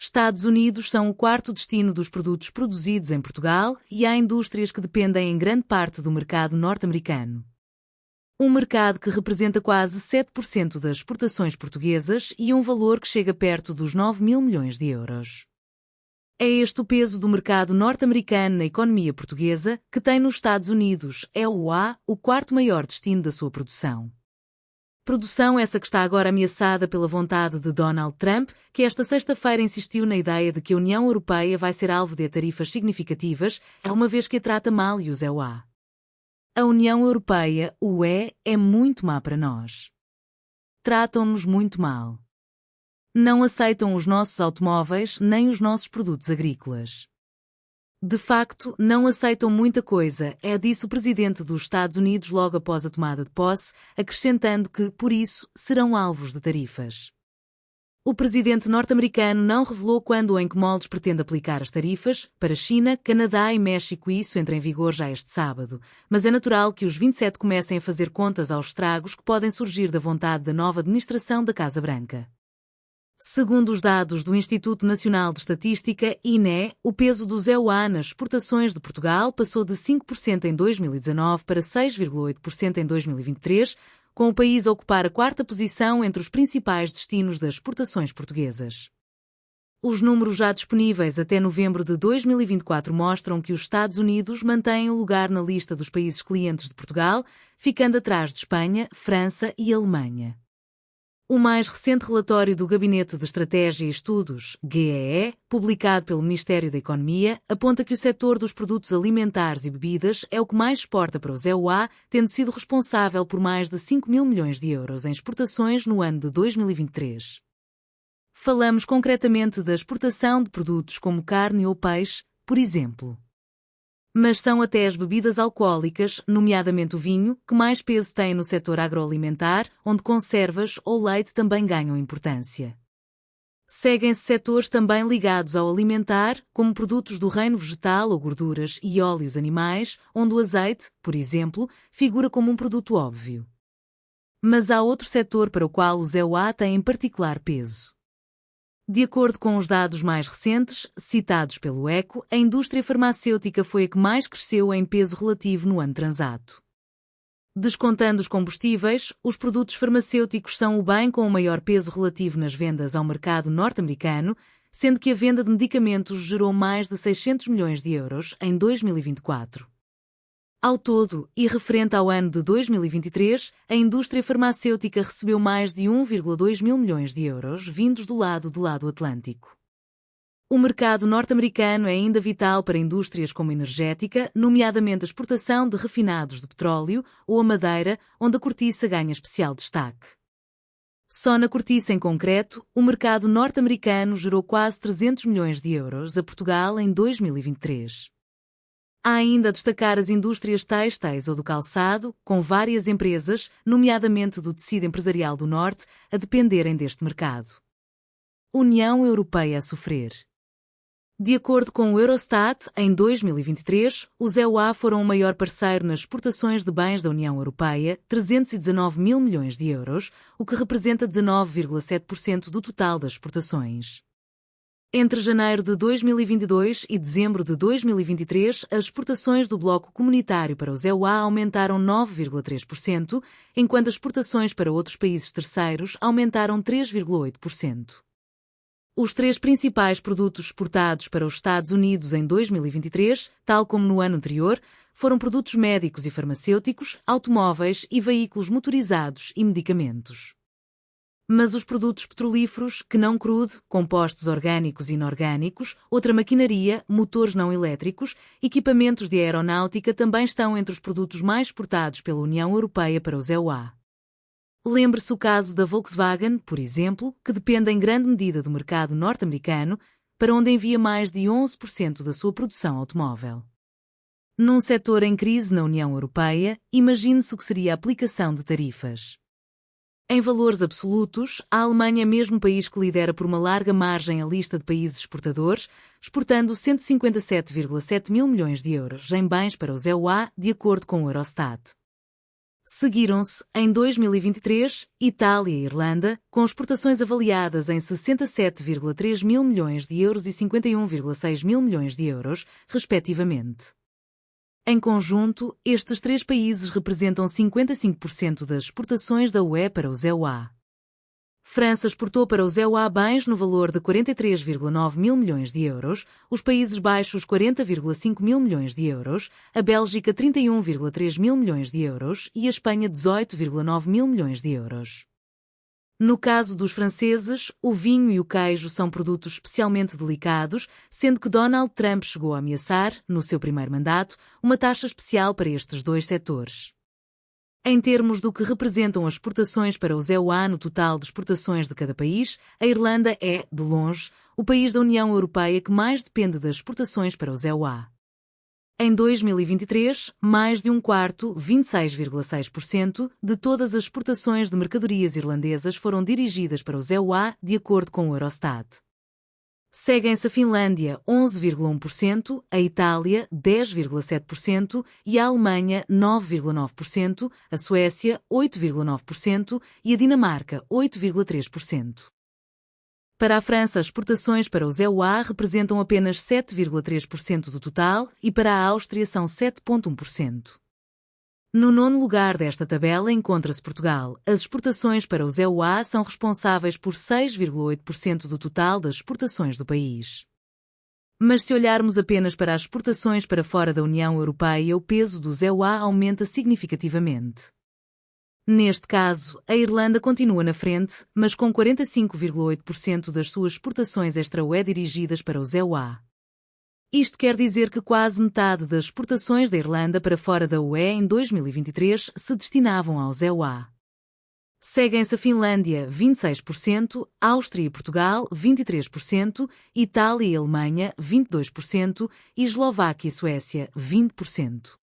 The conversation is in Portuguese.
Estados Unidos são o quarto destino dos produtos produzidos em Portugal e há indústrias que dependem em grande parte do mercado norte-americano. Um mercado que representa quase 7% das exportações portuguesas e um valor que chega perto dos 9 mil milhões de euros. É este o peso do mercado norte-americano na economia portuguesa, que tem nos Estados Unidos, o quarto maior destino da sua produção. Produção essa que está agora ameaçada pela vontade de Donald Trump, que esta sexta-feira insistiu na ideia de que a União Europeia vai ser alvo de tarifas significativas, uma vez que a trata mal e os EUA. A União Europeia, UE, é muito má para nós. Tratam-nos muito mal. Não aceitam os nossos automóveis nem os nossos produtos agrícolas. De facto, não aceitam muita coisa, disse o presidente dos Estados Unidos logo após a tomada de posse, acrescentando que, por isso, serão alvos de tarifas. O presidente norte-americano não revelou quando ou em que moldes pretende aplicar as tarifas para China, Canadá e México, e isso entra em vigor já este sábado, mas é natural que os 27 comecem a fazer contas aos estragos que podem surgir da vontade da nova administração da Casa Branca. Segundo os dados do Instituto Nacional de Estatística, INE, o peso dos EUA nas exportações de Portugal passou de 5% em 2019 para 6,8% em 2023, com o país a ocupar a quarta posição entre os principais destinos das exportações portuguesas. Os números já disponíveis até novembro de 2024 mostram que os Estados Unidos mantêm o lugar na lista dos países clientes de Portugal, ficando atrás de Espanha, França e Alemanha. O mais recente relatório do Gabinete de Estratégia e Estudos, GEE, publicado pelo Ministério da Economia, aponta que o setor dos produtos alimentares e bebidas é o que mais exporta para os EUA, tendo sido responsável por mais de 5 mil milhões de euros em exportações no ano de 2023. Falamos concretamente da exportação de produtos como carne ou peixe, por exemplo. Mas são até as bebidas alcoólicas, nomeadamente o vinho, que mais peso têm no setor agroalimentar, onde conservas ou leite também ganham importância. Seguem-se setores também ligados ao alimentar, como produtos do reino vegetal ou gorduras e óleos animais, onde o azeite, por exemplo, figura como um produto óbvio. Mas há outro setor para o qual os EUA têm particular peso. De acordo com os dados mais recentes, citados pelo ECO, a indústria farmacêutica foi a que mais cresceu em peso relativo no ano transato. Descontando os combustíveis, os produtos farmacêuticos são o bem com o maior peso relativo nas vendas ao mercado norte-americano, sendo que a venda de medicamentos gerou mais de 600 milhões de euros em 2024. Ao todo, e referente ao ano de 2023, a indústria farmacêutica recebeu mais de 1,2 mil milhões de euros vindos do lado Atlântico. O mercado norte-americano é ainda vital para indústrias como a energética, nomeadamente a exportação de refinados de petróleo ou a madeira, onde a cortiça ganha especial destaque. Só na cortiça em concreto, o mercado norte-americano gerou quase 300 milhões de euros a Portugal em 2023. Há ainda a destacar as indústrias têxteis ou do calçado, com várias empresas, nomeadamente do tecido empresarial do Norte, a dependerem deste mercado. União Europeia a sofrer. De acordo com o Eurostat, em 2023, os EUA foram o maior parceiro nas exportações de bens da União Europeia, 319 mil milhões de euros, o que representa 19,7% do total das exportações. Entre janeiro de 2022 e dezembro de 2023, as exportações do bloco comunitário para os EUA aumentaram 9,3%, enquanto as exportações para outros países terceiros aumentaram 3,8%. Os três principais produtos exportados para os Estados Unidos em 2023, tal como no ano anterior, foram produtos médicos e farmacêuticos, automóveis e veículos motorizados e medicamentos. Mas os produtos petrolíferos, que não crude, compostos orgânicos e inorgânicos, outra maquinaria, motores não elétricos, equipamentos de aeronáutica também estão entre os produtos mais exportados pela União Europeia para os EUA. Lembre-se o caso da Volkswagen, por exemplo, que depende em grande medida do mercado norte-americano, para onde envia mais de 11% da sua produção automóvel. Num setor em crise na União Europeia, imagine-se o que seria a aplicação de tarifas. Em valores absolutos, a Alemanha é mesmo o país que lidera por uma larga margem a lista de países exportadores, exportando 157,7 mil milhões de euros em bens para os EUA, de acordo com o Eurostat. Seguiram-se, em 2023, Itália e Irlanda, com exportações avaliadas em 67,3 mil milhões de euros e 51,6 mil milhões de euros, respectivamente. Em conjunto, estes três países representam 55% das exportações da UE para os EUA. França exportou para os EUA bens no valor de 43,9 mil milhões de euros, os Países Baixos 40,5 mil milhões de euros, a Bélgica 31,3 mil milhões de euros e a Espanha 18,9 mil milhões de euros. No caso dos franceses, o vinho e o queijo são produtos especialmente delicados, sendo que Donald Trump chegou a ameaçar, no seu primeiro mandato, uma taxa especial para estes dois setores. Em termos do que representam as exportações para os EUA no total de exportações de cada país, a Irlanda é, de longe, o país da União Europeia que mais depende das exportações para os EUA. Em 2023, mais de um quarto, 26,6%, de todas as exportações de mercadorias irlandesas foram dirigidas para os EUA, de acordo com o Eurostat. Seguem-se a Finlândia, 11,1%, a Itália, 10,7% e a Alemanha, 9,9%, a Suécia, 8,9% e a Dinamarca, 8,3%. Para a França, as exportações para os EUA representam apenas 7,3% do total e para a Áustria são 7,1%. No nono lugar desta tabela encontra-se Portugal. As exportações para os EUA são responsáveis por 6,8% do total das exportações do país. Mas se olharmos apenas para as exportações para fora da União Europeia, o peso dos EUA aumenta significativamente. Neste caso, a Irlanda continua na frente, mas com 45,8% das suas exportações extra-UE dirigidas para os EUA. Isto quer dizer que quase metade das exportações da Irlanda para fora da UE em 2023 se destinavam aos EUA. Seguem-se a Finlândia, 26%, Áustria e Portugal, 23%, Itália e Alemanha, 22% e Eslováquia e Suécia, 20%.